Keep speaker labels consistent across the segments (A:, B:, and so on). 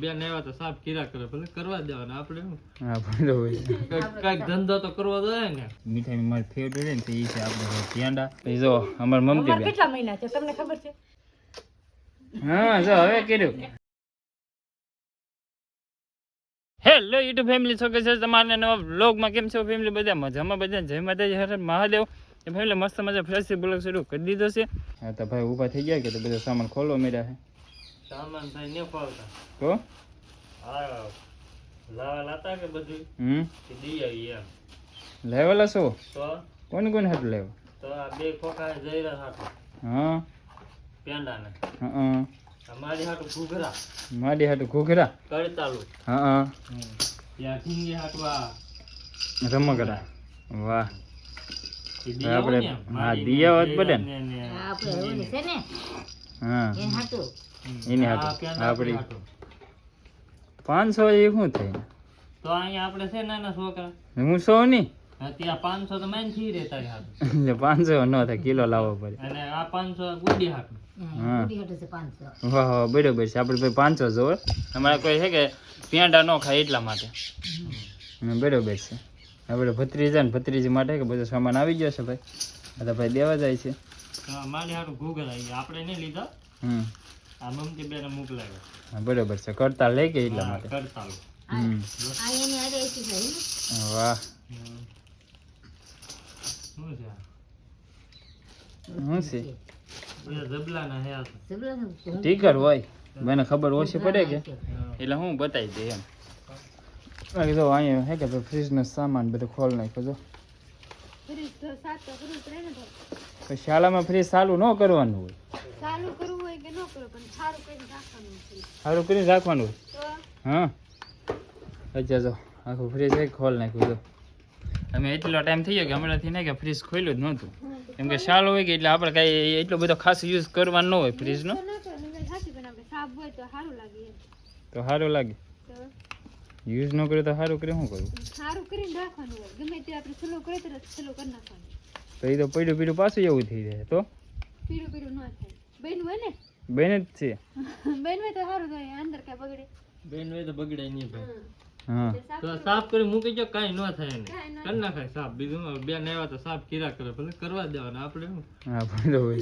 A: બેન આવ્યા તો સાફ કીરા કરે ભલે કરવા દેવાના આપણે શું
B: હા બરોબર
A: કઈક ધંધો તો કરવો જોઈએ ને
B: મીઠાઈ મારી ફેવરેટ ને તો એ છે આપણે પેંડા એ જો અમાર મમતી બેન
C: કેટલા મહિના છે તમને ખબર છે?
B: હા જો હવે કર્યું હેલો યુટ્યુબ ફેમિલી છો કે છે તમારા નવા વ્લોગમાં કેમ છો ફેમિલી બધા મજામાં બધા જય માતાજી હર હર મહાદેવ ફેમિલી મસ્ત મજા ફ્રેશ બ્લોગ શરૂ કરી દીધો છે હા તો ભાઈ ઊભા થઈ ગયા કે તો બધો સામાન ખોલવા મળ્યા છે
A: સામાન ભાઈ ને ફાવતા
B: તો
A: હા લાવા લાતા કે બધું કે દી આવી એમ
B: લેવાલા છો
A: તો
B: કોણ હાથ લેવા
A: તો આ બે ખોખા જઈ રહ્યા હાટો
B: હા
A: પેંડાને
B: હા
A: અમારી હાટું ઘૂઘરા
B: માડી હાટું ઘૂઘરા
A: કડતાલુ
B: હા
A: ત્યાં ઢીંગી હાટું આ
B: રમકડા વાહ
A: એ દિયા હોય ને,
B: હા
A: મારી
B: દિયા હોત બધે
A: ને ને
C: આપણે ઓલી છે ને
B: હા
C: એ હાટું
B: એની
A: આ
B: હાટું
A: પેંડા
B: આપડી
A: હાટું.
B: 500 એ શું થાય
A: તો અહીંયા આપણે છે નાના છોકરા
B: હું 100 ની
A: હા, ત્યાં 500 તો માઇન થી રે તારી હાટું
B: એટલે 500 ન થાય કિલો લાવવો પડે
A: અને આ 500 ગુડી હાટું
B: હા.
C: ગુડી હાટું છે 500.
B: વાહ વાહ બરોબર છે આપણે ભાઈ 500 જોવે અમારે કોઈ છે કે પેંડા ન ખાય એટલા માટે બરોબર છે આપણે ભત્રીજા ને ભત્રીજી માટે કે બધો સામાન આવી ગયો છે ભાઈ એટલે ભાઈ દેવા જાય છે
A: હા, મારી હાટું ઘૂઘરા ઈ આપણે નહીં લીધા આ મમતી બેને મોકલાવ્યા
B: હા, બરોબર છે કરતા લઈ ગઈ એટલા
A: હા,
B: માટે
A: કડતાલુ
C: આ એની હારે એસી થાય ને?
B: વાહ
A: શું છે આ?
B: શું છે
A: એ જબલાના હે આ તો.
C: જબલાનું તો
B: ટીકર હોય મને ખબર ઓછી પડે કે એટલે હું બતાવી દે એમ બાકી જો અહીંયા હે કે ભાઈ ફ્રીજનો સામાન બધું ખોલ નાખ્યો જો
D: ફ્રીજ તો સાત તો કરવું પડે ને તો.
B: તો શાળામાં ફ્રીજ ચાલુ ન કરવાનું હોય
D: ચાલુ કરવું હોય કે ન કરવું પણ સારું કરીને રાખવાનું છે.
B: સારું કરીને રાખવાનું હોય
D: તો
B: હા અચ્છા જો આખું ફ્રીજ એક ખોલ નાખ્યું જો અમે એટલો ટાઈમ થઈ ગયો કે હમણાંથી નહીં કે ફ્રીજ ખોલ્યું જ નહોતું કેમ કે ચાલુ હોય કે એટલે આપણે કાંઈ એટલો બધો ખાસ યુઝ કરવાનો ન હોય ફ્રીજનો
D: તો ન કરે ને સાચી પણ આપણે સાફ હોય તો સારું લાગે એમ.
B: તો સારું લાગે
D: તો
B: યુઝ ન કરે તો સારું કરે શું કરવું
D: સારું કરીને રાખવાનું હોય ગમે તે આપણે સ્લો કરીએ તો સ્લો કરી નાખવાનું.
B: તો એ તો પીડું પીડું પાછું એવું થઈ જાય તો
D: પીળું પીળું ન થાય. બેન હોય ને
B: બેન જ છે
D: બેન હોય તો સારું થાય અંદર કાંઈ બગડે.
A: બેન હોય તો બગડે નહીં ભાઈ
B: હા
A: તો સાફ કરી મૂકી જો કાંઈ ન થાય એને
D: કાંઈ ન
A: કરી નાખાય સાફ બીજું હું, બેન આવ્યા તો સાફ કીરા કરે ભલે કરવા દેવાના આપણે શું
B: હા બરોબર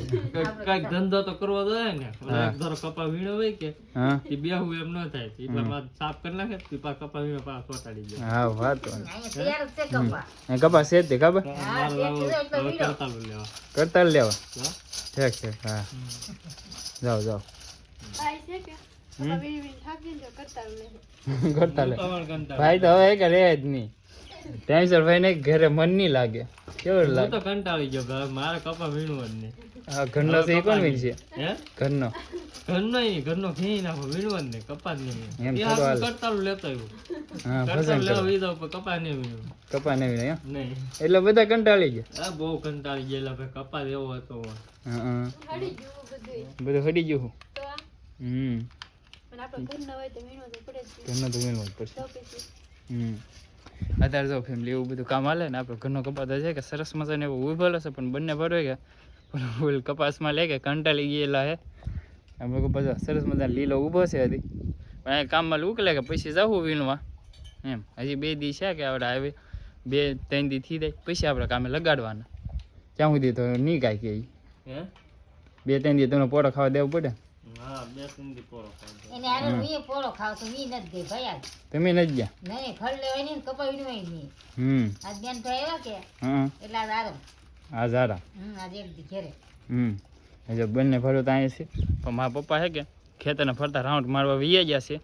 A: કઈક ધંધો તો કરવો જોઈએ ને ઓલા એક ધારો કપા વીણો હોય કે
B: હા
A: એ બેહું એમ ન થાય એટલે માં સાફ કરી નાખે તો પા કપા વીણો પા ચોટાડી જાય
B: હા વાત
C: અહીંયા તૈયાર જ છે કપા.
B: કપાસ છે તે ખબર
A: માલ લાવો હવે કરતાલુ લેવા
B: કરતા લેવા
A: હા?
B: ઠીક છે હા જાઓ જાઓ
D: ભાઈ છે કે પપ્પા વીણી વીણી થાકી જાય કરતા લે.
B: કરતા લે
A: ઉતાવળ કંટાળો.
B: ભાઈ તો હવે કે રે જ નહીં ટેન્શન ભાઈ ને ઘરે મન નહીં લાગે કેવું
A: હું
B: લાગે
A: તો કંટાળી ગયો ભાઈ મારે કપા વીણવું જ નહીં
B: હા ઘરનો છે એ કોણ વીણશે
A: હે
B: ઘરનો
A: ઘરનો નહીં ઘરનો ઘી નાખો વીણવા જ નહીં કપા જ નહીં
B: એમ
A: એ
B: થોડું
A: હાથું
B: હાલે.
A: કરતાલું લેતો આવ્યું
B: હા
A: કરતાલું
B: ભજન
A: લેવા
B: કરો
A: વીધો પણ કપા નહીં વીણવું
B: કપા ને વીણે એમ
A: નહીં
B: એટલે બધા કંટાળી ગયા
A: આ બહુ કંટાળી ગયેલા ભાઈ કપા એવો હતો
B: હા
D: હળી ગયું બધું.
B: બધું હડી ગયું હું.
D: તો
B: હમ
D: પણ આપણે ઘરના હોય તો વીણવા તો પડે જ.
B: ઘરનો તો વીણવો જ પડશે
D: તો પછી
B: અત્યારે જો ફેમિલી એવું બધું કામ હાલે ને આપણે ઘરનો કપાસ તો છે કે સરસ મજાને એવું ઉભેલો છે પણ બંને ભરવે કે પણ ફૂલ કપાસમાં લે કે કંટાળી ગયેલા હે આપણે કપાસ સરસ મજાનો લીલો ઊભો છે હજી પણ આ કામમાં ઉકલે કે પછી જવું વીણવા એમ હજી 2 દી છે કે આપણે આવી 2-3 દી થઈ જાય પછી આપણે કામે લગાડવાના ત્યાં સુધી તો નહીં કાંઈ કે
A: હે
B: 2-3 દી તમને પોળો ખાવા દેવું પડે
A: હા બે સિંધી પોળો ખાધો
C: એને હારે હું એ પોળો ખાવ તો મી નથી ગઈ ભાઈ આજ.
B: તમે નથી ગયા
C: નહીં ફળ લેવાય નહીં ને કપા વીણવાય નહીં. આજ બેન તો આવ્યા કે
B: હા
C: એટલે આજ આરામ.
B: આ ઝારા
C: આજ એક દી ઘેરે.
B: હજુ બંને ફરો તો અહીંયા છે પણ મારા પપ્પા છે કે ખેતરને ફરતા રાઉન્ડ મારવા વીયા ગયા છે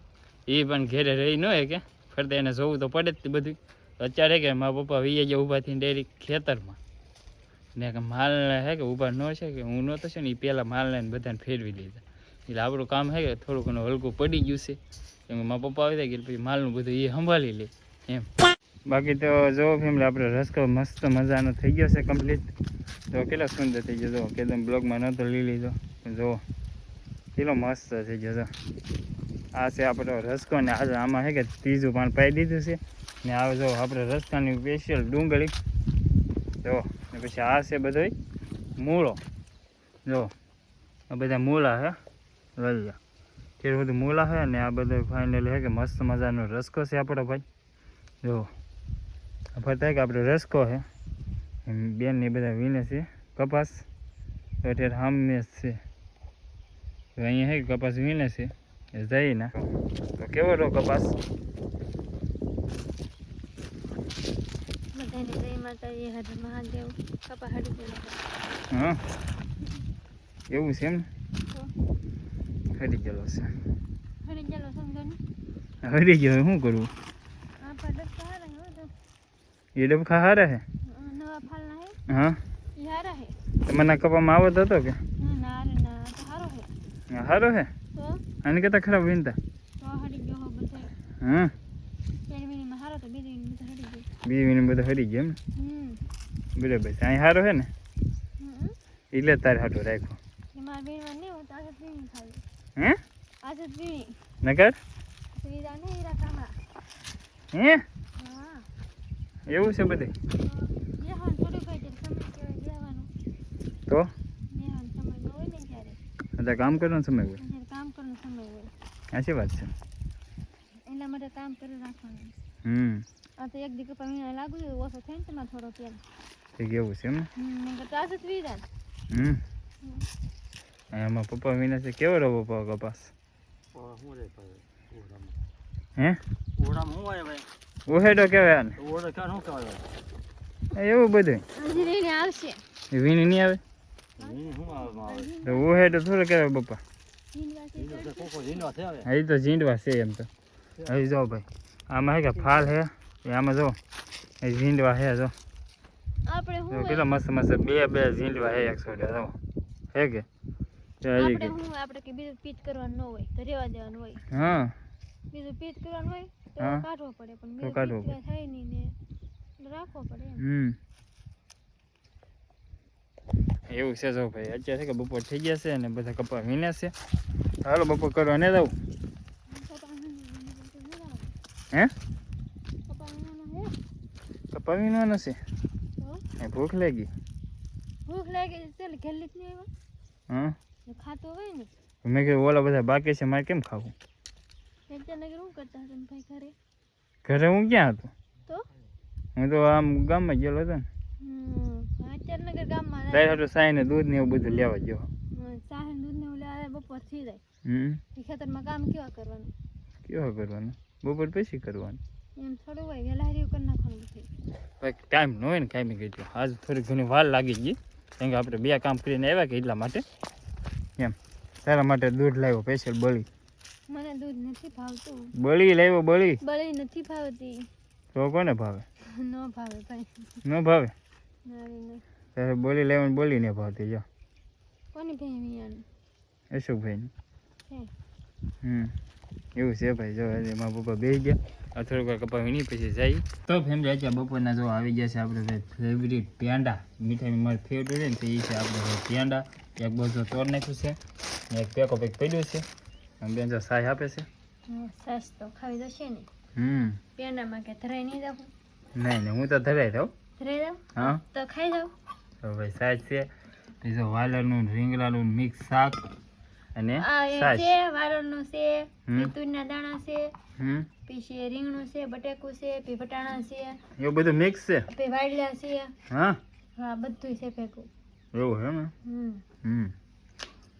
B: એ પણ ઘેરે રહી ન હોય કે ફરતા એને જોવું તો પડે જ તે બધું અત્યારે કે મારા પપ્પા વીયા ગયા ઊભા થઈને ડેરી ખેતરમાં ને કે માલ હે કે ઊભા ન છે કે હું નહોતો છે ને એ પહેલાં માલને ને બધાને ફેરવી લીધા એટલે આપણું કામ છે કે થોડું ઘણું હલકું પડી ગયું છે કેમ કે મારા પપ્પા આવી જાય કે પછી માલનું બધું એ સંભાળી લે એમ બાકી તો જો ફેમિલી આપણે રસ્કો મસ્ત મજાનો થઈ ગયો છે કમ્પ્લીટ તો કેટલો સુંદર થઈ ગયો જો કે તમે બ્લોગમાં નહોતો લઈ લીધો જો કેટલો મસ્ત થઈ ગયો જો આ છે આપણો રસ્કો ને આજે આમાં છે કે ત્રીજું પાન પાઈ દીધું છે ને આવે જો આપણે રસ્તાની સ્પેશિયલ ડુંગળી જો ને પછી આ છે બધોય મૂળો જો આ બધા મૂળા હે લઈ કે બધું મૂલા છે ને આ બધું ફાઇનલ છે કે મસ્ત મજાનો રસકો છે આપણો ભાઈ જો ફરતા કે આપણો રસકો છે બેન ને બધા વીને છે કપાસ અત્યારે સામે છે તો અહીંયા છે કપાસ વીને છે એ જઈ ના તો કેવો રહ્યો કપાસ
D: બધાને જય માતાજી, હર મહાદેવ. કપા હાડી ગયેલો.
B: હા એવું છે એમ હરી ગયેલો છે
D: હાડી ગયેલો સમજો ને.
B: હરી ગયો શું કરવું
D: આ પર ડબકા હારા હે હો તો.
B: એ ડબખા હારા હે
D: નવા ફાલના હે.
B: હા
D: ઈ હારા હે.
B: તમને કપામાં આવત હતો કે
D: ના રે ના, તો હારો હે.
B: સારો હે
D: તો
B: આને કરતા ખરાબ વીનતા
D: હાડી ગયો હો બધે.
B: હા
D: પેલી મિનિટમાં હારો તો બીજી મિનિટ હાડી ગયો.
B: બી વીને બધા હરી ગયા એમ બરાબર છે અહીં સારો હે ને એટલે તારે હાટો રાખ્યો
D: એ માર બેનમાં નહીં હું તો આજે પીણી ખાવી.
B: હે
D: આજે પીણી.
B: નકર
D: સુવિધા નહીં હીરા કામડા.
B: હે
D: હા.
B: એવું છે બધે
D: જેહાન થોડું કઈ છે સમય કેવાય જેવાનું.
B: તો
D: જેહાન સમય ન હોય ને ત્યારે.
B: અત્યારે કામ કરવાનો સમય હોય
D: જ્યારે કામ કરવાનો સમય હોય.
B: સાચી વાત છે
D: એટલા માટે કામ કરી રાખવાનું. આ તો એક દી કપા મહિના લાગુ છે ઓછો થાય ને તમારે થોડો તેલ.
B: ઠીક એવું છે એમ
D: મેં કીધું આજે જ વીધા ને.
B: એમાં પપ્પા વિના છે કેવો રહ્યો પપ્પા કપાસ
A: શું રે ભાઈ
B: હે
A: ઓરામાં શું આવે ભાઈ
B: ઓહેડો કહેવાય આને
A: ઓરા ક્યાં શું કહેવાય
B: એવું બધું
D: હજી લઈને આવશે.
B: એ વીણી નહીં આવે
A: શું આવે
B: તો ઓહેડો થોડો કહેવાય પપ્પા
A: કોકો જીનો છે હવે
B: હા એ તો ઝીંડવા છે એમ તો હવે જો ભાઈ આમાં હે કે ફાલ હે એ આમાં જો એ ઝીંડવા હે જો
D: આપણે
B: તો
D: હું
B: કેટલા મસ્ત મસ્ત બે ઝીંડવા હે એક છોડે જો હે કે તો હજી
D: આપણે
B: કે
D: હું આપણે કે બીજું પીચ કરવાનું ન હોય તો રેવા દેવાનું હોય.
B: હા
D: બીજું પીચ કરવાનું હોય તો
B: હા.
D: કાઢવો પડે પણ
B: તો
D: બીજું
B: કાઢવો
D: પીચ થાય નહીં ને એટલે રાખવો પડે એમ.
B: એવું છે જો ભાઈ અત્યારે છે કે બપોર થઈ ગયા છે અને બધા કપા વીને છે હાલો બપોર કરવા ને દઉં હે
D: કપા વીણવાનો હે
B: કપા વીણવાનો છે
D: તો
B: એ ભૂખ લાગી
D: ભૂખ લાગી તો ચાલ ઘેલી જ નહીં
B: હા
D: આવ્યા ખાતો હોય ને.
B: મેં કીધું ઓલા બધા બાકી છે મારે કેમ ખાવું
D: અત્યારે શું કરતા હતા ને ભાઈ ઘરે
B: ઘરે હું ક્યાં હતો
D: તો
B: હું તો આમ ગામમાં ગયેલો હતો ને
D: અત્યારે નગર ગામમાં
B: તારે હાટું સાઈ ને દૂધ ને એવું બધું લેવા ગયો
D: ચાહે દૂધ ને ઓલે બપોર થઈ જાય એ ખેતરમાં કામ કેવા કરવાનું
B: કેવા કરવાનું બપોર પછી કરવાનું
D: એમ થોડું હોય વહેલા હરી કરી નાખવાનું બધું.
B: ભાઈ ટાઈમ ન હોય ને કાંઈ મેં કીધું આજ થોડી ઘણી વાર લાગી ગઈ કેમ કે આપણે બે કામ કરીને આવ્યા કે એટલા માટે એમ તારા માટે દૂધ લાવ્યો સ્પેશિયલ બળી
D: મને દૂધ નથી ભાવતું.
B: બળી લાવ્યો બળી
D: બળી નથી ભાવતી.
B: તો કોને ભાવે
D: ન ભાવે ભાઈ.
B: ન ભાવે
D: ના રે ના.
B: તારે બોલી લેવાની બોલી ને ભાવતી જો
D: કોની ભાઈ મિયાનું
B: અશોકભાઈ
D: છે
B: એવું છે ભાઈ જો મારા પપ્પા બેસી ગયા આ થોડુંક વાર કપા વીણી પછી જાય તો ફેમિલી અત્યારે બપોરના જો આવી ગયા છે આપણે ફેવરિટ પેંડા મીઠાઈ મારે ફેવરેટ છે ને તો એ છે આપણે પેંડા એક બધું તોડ નાખ્યું છે ને એક પેકો પેક પડ્યું છે અને બેન જો સાય આપે છે
D: સાસ તો ખાવી જશે ને. પેંડામાં કે ધરાઈ નહીં જાવ.
B: નહીં હું તો ધરાઈ દઉં
D: ધરાઈ જાવ
B: હા
D: તો ખાઈ જાવ.
B: તો ભાઈ સાય છે બીજો વાલરનું રીંગણાનું મિક્સ શાક અને
D: આ એ
B: સાસ
D: છે વાલોરનું છે તુરના દાણા છે
B: હમ
D: પછી રીંગણું છે બટેકું છે પછી વટાણા છે
B: એવું બધું મિક્સ છે
D: પછી વાડલા છે.
B: હા
D: હા બધું છે ભેગું.
B: એવું હે ને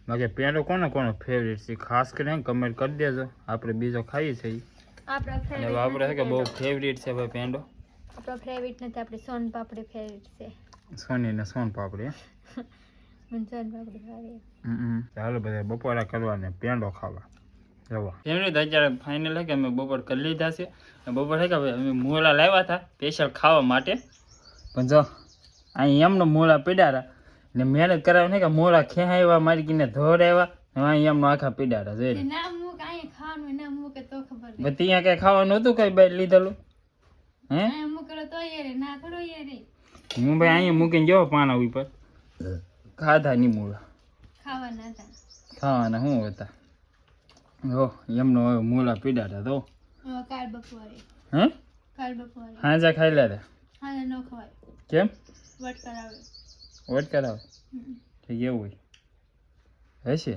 B: બાકી પેંડો કોને કોનો ફેવરેટ છે ખાસ કરીને કમેન્ટ કરી દેજો આપણે બીજો ખાઈએ છીએ
D: આપણા
B: અને આપણે છે કે બહુ ફેવરેટ છે ભાઈ પેંડો
D: આપણો ફેવરેટ નથી આપણે સોન પાપડી ફેવરેટ છે.
B: સોની ને સોન પાપડી
D: મને સોન પાપડી ભાવે.
B: ચાલો બધા બપોરા કરવા ને પેંડો ખાવા જવા એમની તો અત્યારે ફાઇનલ છે કે અમે બપોર કરી લીધા છે બપોર છે કે અમે મોલા લાવ્યા હતા સ્પેશિયલ ખાવા માટે પણ જો અહીં એમનો મોલા પીડારા ને મહેનત કરાવી ને કે મોલા ખેંચાવ્યા મારી કીને ધોરાવ્યા અહીં એમનો આખા પીડારા જોઈ
D: ના મુક અહીં ખાવાનું ના મુકે તો ખબર નહીં.
B: બધી અહીંયા કઈ ખાવાનું નતું કઈ બાર લીધેલું હે
D: અહીં મુકરો તો યાર ના થોડો યાર
B: હું ભાઈ અહીંયા મૂકીને જવો પાણા ઉપર ખાધા નહીં મોલા
D: ખાવાના હતા.
B: ખાવાના શું હતા હો એમનો હવે મોલા પીડાતા તો
D: કાલ બપોરે
B: હે
D: કાલ બપોરે
B: હાંજા ખાઈ લેતા
D: હા ન ખવાય
B: કેમ
D: વટ કરાવે.
B: વટ કરાવે તો એવું હોય હશે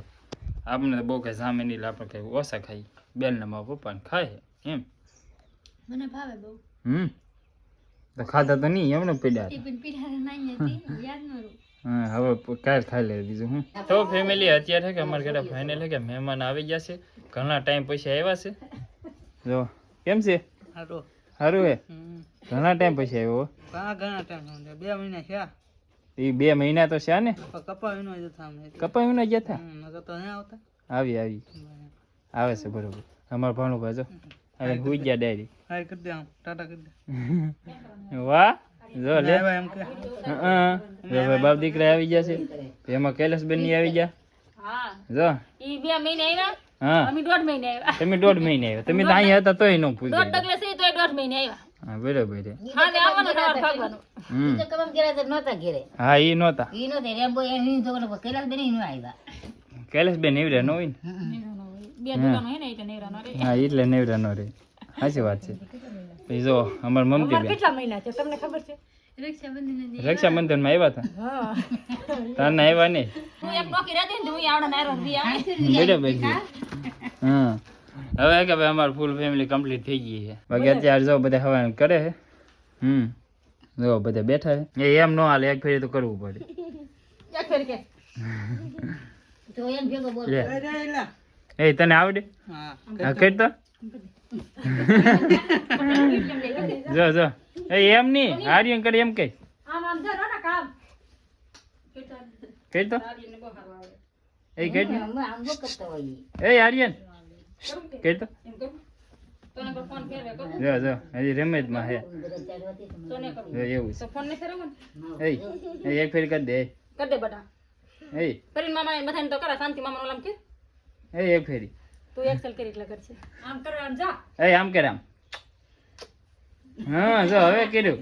B: આપણે તો બહુ કઈ સામે નહીં, આપણે કઈ ઓછા ખાઈ. બેન ને મારા પપ્પાને ખાય એમ.
D: મને ભાવે બહુ.
B: તો ખાતા તો નહીં એમને પડ્યા.
D: ટિફિન પીઠા નાઈ હતી યાદ ન રહું.
B: હા હવે કાલ ખાઈ લે બીજું હું. તો ફેમિલી અત્યારે કે અમારા ઘરે ફાઇનલ કે મહેમાન આવી ગયા છે, ઘણા ટાઈમ પછી આવ્યા છે. જો કેમ છે? સારું હે. ઘણા ટાઈમ પછી આવ્યો.
A: ઘણા ટાઈમ 2 મહિના થયા.
B: એ 2 મહિના તો છે ને.
A: કપાવીનો જતા
B: કપાવીનો ગયા હતા.
A: નકર તો ન આવતા.
B: આવી આવે છે બરોબર. અમાર ભાણુભા જો હવે હુઈ ગયા ડાયરી.
A: હાય કરી દે, આમ ટાટા કરી દે.
B: વાહ જો લે.
A: એમ કે
B: જો ભાઈ બાપ દીકરા આવી ગયા છે. એમાં કૈલાસબેન ની આવી ગયા.
C: હા
B: જો
C: ઈ 2 મહિને આવ્યા,
B: હા
C: અમે 1.5 મહિને આવ્યા.
B: તમે 1.5 મહિને આવ્યા. તમે તો અહીંયા હતા તોય ન પૂછ્યું.
C: 1.5 ડગલે છે તોય 1.5 મહિને આવ્યા.
B: હા બરોબર છે.
C: હા ને આવવાનું સવાર ભાગવાનું.
B: હમ
C: તો કમ ગયા તો નહોતા ઘરે.
B: હા ઈ નહોતા.
C: ઈ નહોતા રેમ્બો એની તો કૈલાસ બેન ઈ ન આવ્યા.
B: કૈલાસબેન એવડા ન હોય ને.
C: બે દુકાનો હે ને એટલે નેરા રે.
B: હા એટલે નેવડા ન રે. સાચી વાત છે. પછી જો અમાર મમતી બેન
C: કેટલા મહિના છે તમને ખબર છે?
B: રક્ષાબંધન માં આવ્યા હતા.
C: હા
B: તારના આવ્યા નહીં.
C: હું એક નોકી રહેતી ને હું આવડા નારો દી
B: બરાબર છે. હા હવે કે ભાઈ અમારું ફૂલ ફેમિલી કમ્પ્લીટ થઈ ગઈ છે. બાકી અત્યારે જો બધા હવાનું કરે છે. જો બધા બેઠા છે. એ એમ ન હાલે, એક ફેરી તો કરવું પડે.
C: એક ફેર કે તો એમ ભેગો બોલ.
B: લે એ તને આવડે? હા કર તો. જો જો એમ નહીં હાર્યું કરે એમ કઈ
C: આમ આમ જો ના કામ
B: કર તો. એ કર
C: આમ ગો કરતો હોય.
B: એ આર્યન કર તો.
C: તને પર ફોન કરે કર.
B: જો જો હજી રમેશ માં હે.
C: તને કર.
B: જો એવું
C: તો ફોન ને કરે મને.
B: છે. એ એક ફેરી કરી દે.
C: કર દે બટા.
B: એ
C: પરીન મામા ને બધાને તો કરા શાંતિ મામા ઓલામ કે
B: એક ફેરી.
C: તું એક્સેલ કરી એટલે કરશે. આમ કરો આમ જા.
B: આમ કરે આમ. હા જો હવે કર્યું.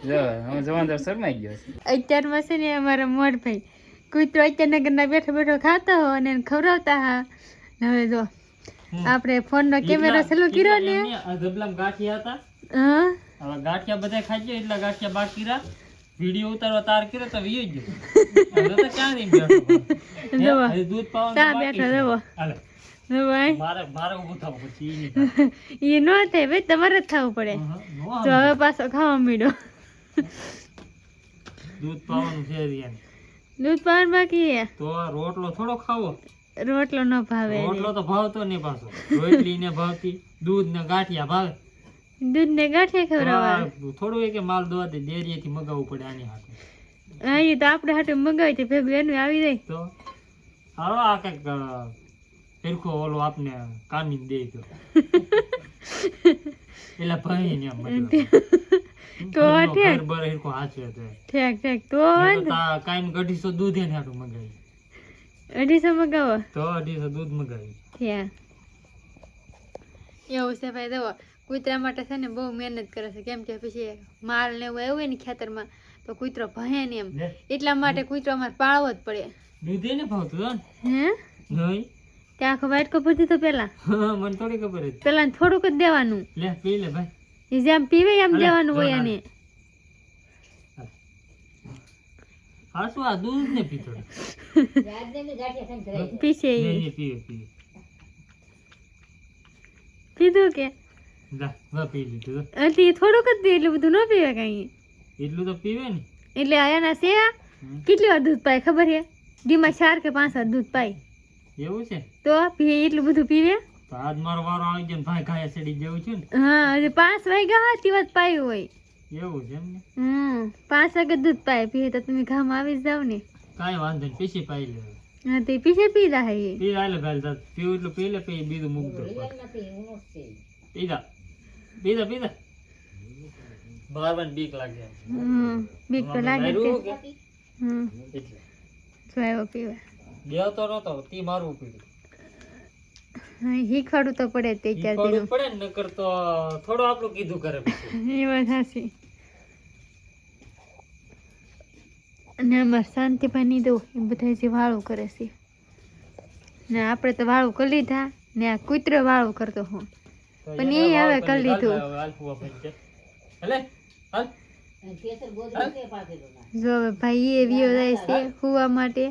B: જો હું જવાન તો શરમાઈ ગયો છે.
D: અત્યારમાં છે ને અમારા મોરભાઈ કૂતરો અત્યારના ઘરના બેઠો બેઠો ખાતા હો અને એને ખવડાવતા હા. હવે જો આપણે ફોનનો કેમેરો ચાલુ કર્યો ને.
A: આ ગબલામ ગાંઠિયા હતા.
D: હા
A: હવે ગાંઠિયા બધા ખાઈ ગયા એટલે ગાંઠિયા બાકી રહ્યા. વિડિયો ઉતારવા તાર કર્યો તો વીયો જ ગયો. હવે તો ક્યાં રહી બેઠો.
D: જુઓ
A: હજી દૂધ પાવાનું
D: ચા
A: બાકી
D: બેઠો
A: છે.
D: જુઓ
A: હાલે
D: ભાઈ
A: મારે ઊભું થવું પછી ઈ નહીં થાય.
D: એ ન થાય ભાઈ, તમારે જ થવું પડે.
A: નો
D: તો હવે પાછો ખાવા માંડ્યો.
A: દૂધ પાવાનું છે રિયાને.
D: દૂધ પાન બાકી હે.
A: તો રોટલો થોડો ખાવો.
D: રોટલો ન ભાવે એને.
A: રોટલો તો ભાવતો નહીં પાછો. રોટલી ને ભાવતી, દૂધ ને ગાંઠિયા ભાવે.
D: દૂધ ને ગાંઠિયા ખવડાવવા.
A: તો થોડું એ કે માલ દોવાથી ડેરીએથી મગાવવું પડે આની હાથે.
D: હા એ તો આપણે હાટું મંગાવી તે ભેગું એનું આવી જાય.
A: તો હાલો આ કઈક હિરખો ઓલો આપને કામી દે તો એટલે ભાઈ ને મતલબ
D: તો ઠેક
A: ઘર હિરખો હાચે તો
D: ઠેક ઠેક તો વાંધો.
A: કાયમ 250 દૂધ એને હાટું મગાવી.
D: 250 મગાવો
A: તો 250 દૂધ મગાવી.
D: ત્યાં એવું છે ભાઈ. જુઓ કૂતરા માટે છે ને બહુ મહેનત કરે છે, કેમ કે પછી માલ ને એવું હોય ને ખેતરમાં તો કૂતરો ભહે ને એમ,
A: લે
D: એટલા માટે કૂતરો અમારે પાળવો જ પડે.
A: દૂધ એને ભાવતું
D: હે
A: નહીં.
D: ત્યાં આખો વાટકો પૂરતી તો પેલા
A: મને થોડી ખબર હતી.
D: પેલા થોડુંક જ દેવાનું.
A: લે પી લે ભાઈ.
D: એ જેમ પીવે એમ
A: અલે,
D: દેવાનું હોય
A: જો
D: એને.
A: હા શું આ દૂધ ને પીતો
D: પીશે ઈ.
A: પીવે પીવે.
D: પીધું કે
A: લા વા પી લીધું.
D: એટલે થોડુંક જ દે, એટલું બધું ન પીવે કઈ.
A: એટલું તો પીવે ને.
D: એટલે આયાના સેવા કેટલી વાર દૂધ પાય ખબર છે? દીમાં 4 કે 5 વાર દૂધ પાય.
A: એવું છે
D: તો પીએ એટલું બધું પીવે.
A: તો આજ મારો વારો આવી ગયો ને ભાઈ ખાયા ચડી જવું છું ને.
D: હા હજી 5 વાગ્યા હા તી વાત પાયું હોય.
A: એવું છે એમ ને.
D: 5 વાગે દૂધ પાય પીએ તો તમે ઘામ આવી જ જાવ ને.
A: કાંઈ વાંધો નહીં પીસી પાઈ લે.
D: હા તે પીછે પીધા હે એ.
A: પી લે ભાઈ પીવું એટલું પી લે પછી બીજું મૂક દો. પીધા પીધા પીધા. બારવાન બીક લાગે.
D: બીક તો લાગે છે.
A: એટલે
D: જો આવ્યો પીવા.
A: બેવતો નતો તી મારવું પીધું.
D: હા શીખવાડવું તો પડે તે
A: શીખવાડવું
D: ક્યાંથી.
A: પડે ને નકર તો થોડું આપણું કીધું કરે પછી.
D: એ વાત સાચી. અને અમારે શાંતિભાઈ નહીં દઉં એ બધા જે વાળું કરે છે ને આપણે તો વાળું કરી લીધા ને આ કૂતરો વાળું કરતો હું
A: તો
D: પણ
A: એને
D: એ હવે
A: વાળ
D: કરી લીધું.
A: હવે હાલ ફુવા ભાઈ કે હાલે હાલ.
D: જો હવે ભાઈ એ વિયો જાય છે હુવા માટે.